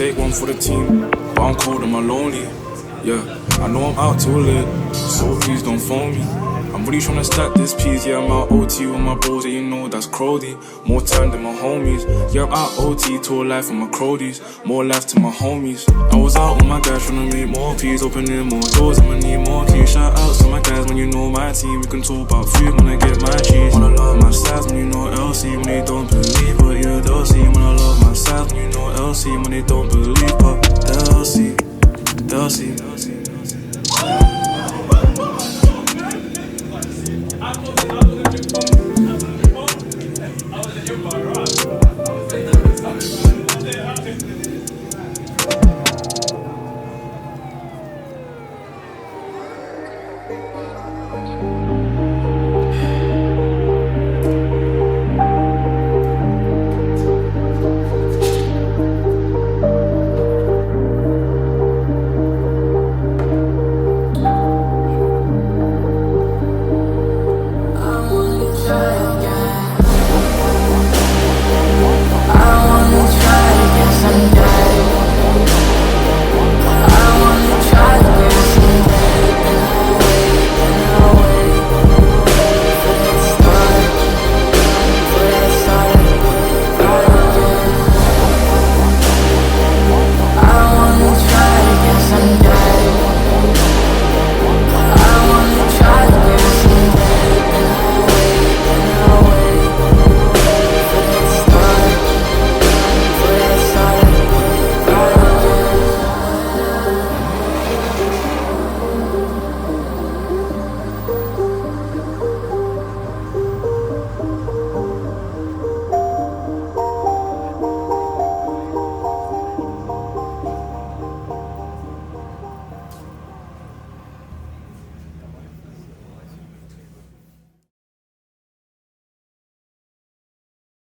take one for the team, but I'm cold and I'm lonely. Yeah, I know I'm out too late, so please don't phone me. I'm really tryna stack this piece, yeah, I'm out OT with my bros, yeah, you know that's Crody. More time than my homies, yeah, I'm out OT to a life with my Crodies. More life to my homies. I was out with my guys tryna make more peas, opening more doors, I'ma need more keys. Shout outs to my guys when you know my team. We can talk about food when I get my cheese. Wanna love my sides when you know LC, when they don't believe, but yeah, they'll see. Wanna love my sides when you know LC, when they don't believe, but they'll see, they'll see. Thank you.